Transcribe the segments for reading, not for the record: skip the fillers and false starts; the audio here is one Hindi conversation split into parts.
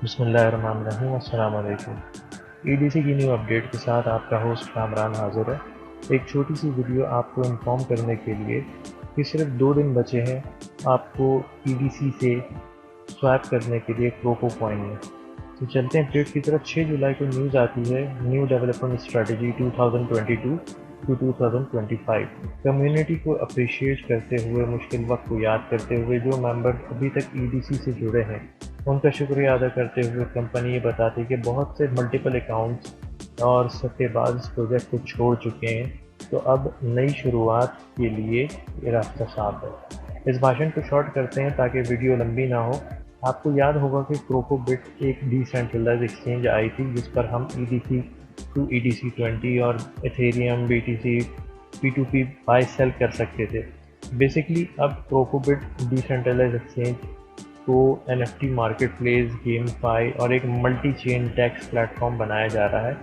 बिस्मिल्लाहिर्रहमानिर्रहीम। अस्सलाम वालेकुम। ईडीसी की न्यू अपडेट के साथ आपका होस्ट कामरान हाजिर है। एक छोटी सी वीडियो आपको इन्फॉर्म करने के लिए कि सिर्फ 2 दिन बचे हैं आपको ईडीसी से स्वैप करने के लिए क्रोको कॉइन में। तो चलते हैं अपडेट की तरफ। 6 जुलाई को न्यूज़ आती है new development strategy 2022 to 2025। Community को अप्रिशिएट करते हुए, मुश्किल वक्त को याद करते हुए, जो मेंबर अभी तक ईडीसी से जुड़े हैं उनका शुक्रिया अदा करते हुए कंपनी ये बताती है कि बहुत से मल्टीपल अकाउंट्स और सट्टेबाज इस प्रोजेक्ट को छोड़ चुके हैं, तो अब नई शुरुआत के लिए ये रास्ता साफ है। इस भाषण को शॉर्ट करते हैं ताकि वीडियो लंबी ना हो। आपको याद होगा कि क्रोकोबिट एक डिसेंट्रलाइज एक्सचेंज आई थी जिस पर हम ईडीसी टू ईडीसी 20 और Ethereum BTC P2P bye cell कर सकते थे। बेसिकली अब क्रोकोबिट डिसेंट्रलाइज एक्सचेंज को NFT मार्केट प्लेस, गेमफाई और एक मल्टी चेन टैक्स प्लेटफॉर्म बनाया जा रहा है।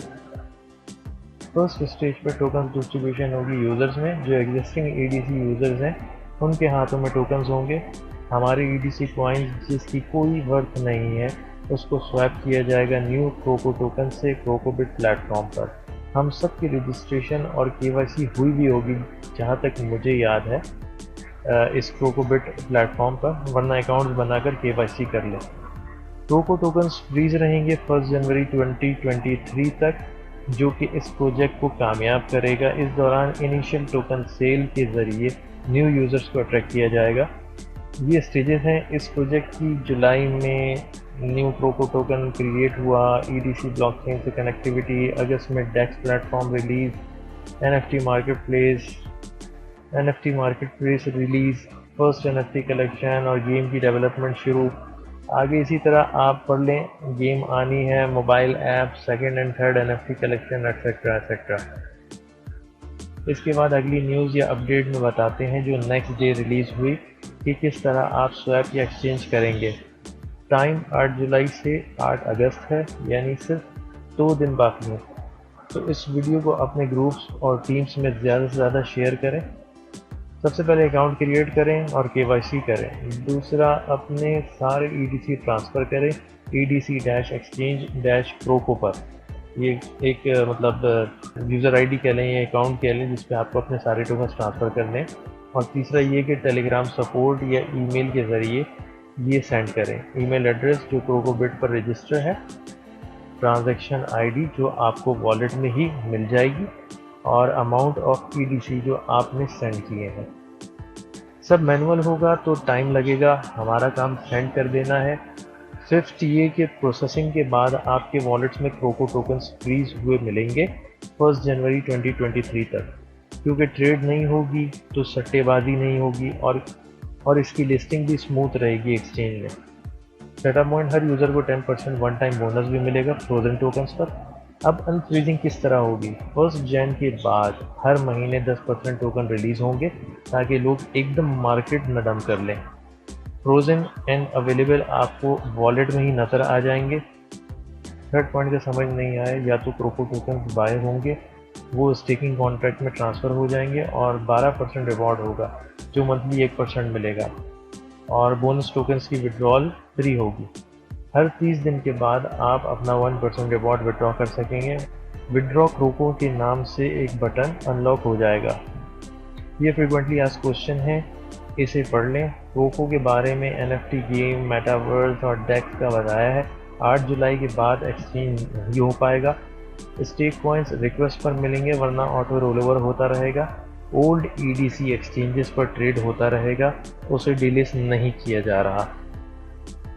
फर्स्ट स्टेज पर टोकन डिस्ट्रीब्यूशन होगी यूज़र्स में। जो एग्जिस्टिंग EDC यूज़र्स हैं उनके हाथों में टोकन्स होंगे। हमारे EDC कॉइन्स जिसकी कोई वर्थ नहीं है उसको स्वैप किया जाएगा न्यू क्रोको टोकन से क्रोकोबिट प्लेटफॉर्म पर। हम सब की रजिस्ट्रेशन और KYC हुई भी होगी जहाँ तक मुझे याद है इस क्रोकोबिट प्लेटफॉर्म पर, वरना अकाउंट्स बनाकर KYC कर ले। क्रोको टोकन्स फ्रीज रहेंगे 1 जनवरी 2023 तक, जो कि इस प्रोजेक्ट को कामयाब करेगा। इस दौरान इनिशियल टोकन सेल के ज़रिए न्यू यूज़र्स को अट्रैक्ट किया जाएगा। ये स्टेजेस हैं इस प्रोजेक्ट की। जुलाई में न्यू क्रोको टोकन क्रिएट हुआ, EDC ब्लॉकचेन से कनेक्टिविटी, अगस्त में DEX platform release, NFT market place release, first NFT collection और गेम की डेवलपमेंट शुरू। आगे इसी तरह आप पढ़ लें, गेम आनी है, mobile app, second and third NFT collection etcetera etcetera. इसके बाद अगली न्यूज़ या अपडेट में बताते हैं जो नेक्स्ट डे रिलीज़ हुई कि किस तरह आप स्वैप या एक्सचेंज करेंगे। टाइम 8 जुलाई से 8 अगस्त है, यानी सिर्फ 2 दिन बाकी हैं। तो इस वीडियो को अपने ग्रुप्स और टीम्स में ज़्यादा से ज़्यादा शेयर करें। सबसे पहले अकाउंट क्रिएट करें और KYC करें। दूसरा, अपने सारे EDC ट्रांसफ़र करें EDC-exchange-croco पर। ये एक मतलब यूज़र ID कह लें या अकाउंट कह लें जिस पे आपको अपने सारे टोकन्स ट्रांसफ़र करने हैं। और तीसरा ये कि टेलीग्राम सपोर्ट या ईमेल के ज़रिए ये सेंड करें। ईमेल एड्रेस जो क्रोकोबिट पर रजिस्टर है, ट्रांजैक्शन ID जो आपको वॉलेट में ही मिल जाएगी, और अमाउंट ऑफ EDC जो आपने सेंड किए हैं। सब मैनुअल होगा तो टाइम लगेगा, हमारा काम सेंड कर देना है। सिर्फ ये कि प्रोसेसिंग के बाद आपके वॉलेट्स में क्रोको टोकन्स फ्रीज हुए मिलेंगे 1 जनवरी 2023 तक। क्योंकि ट्रेड नहीं होगी तो सट्टेबाजी नहीं होगी और इसकी लिस्टिंग भी स्मूथ रहेगी एक्सचेंज में। सेटअप पॉइंट हर यूज़र को 10% वन टाइम बोनस भी मिलेगा फ्रोजन टोकन्स पर। अब अनफ्रीजिंग किस तरह होगी? 1 जन के बाद हर महीने 10% टोकन रिलीज़ होंगे ताकि लोग एकदम मार्केट न डंप कर लें। फ्रोजन एंड अवेलेबल आपको वॉलेट में ही नज़र आ जाएंगे। थर्ड पॉइंट का समझ नहीं आए, या तो क्रोको टोकन बाय होंगे, वो स्टेकिंग कॉन्ट्रैक्ट में ट्रांसफ़र हो जाएंगे और 12% रिवॉर्ड होगा जो मंथली 1% मिलेगा, और बोनस टोकन्स की विड्रॉल फ्री होगी। हर 30 दिन के बाद आप अपना 1% रिवॉर्ड विड्रॉ कर सकेंगे। विड्रॉ क्रोको के नाम से एक बटन अनलॉक हो जाएगा। ये फ्रीक्वेंटली आस्क्ड क्वेश्चन है, इसे पढ़ लें। क्रोको के बारे में NFT गेम, मेटावर्स और डेक्स का बताया है। 8 जुलाई के बाद एक्सचेंज नहीं हो पाएगा। स्टेक कॉइन्स रिक्वेस्ट पर मिलेंगे, वरना ऑटो रोलओवर होता रहेगा। ओल्ड EDC एक्सचेंजेस पर ट्रेड होता रहेगा, उसे डिलीट नहीं किया जा रहा।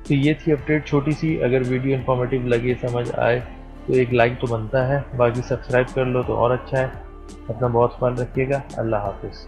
तो ये थी अपडेट छोटी सी। अगर वीडियो इन्फॉर्मेटिव लगे, समझ आए तो एक लाइक तो बनता है, बाकी सब्सक्राइब कर लो तो और अच्छा है। अपना बहुत ख्याल रखिएगा। अल्लाह हाफिज़।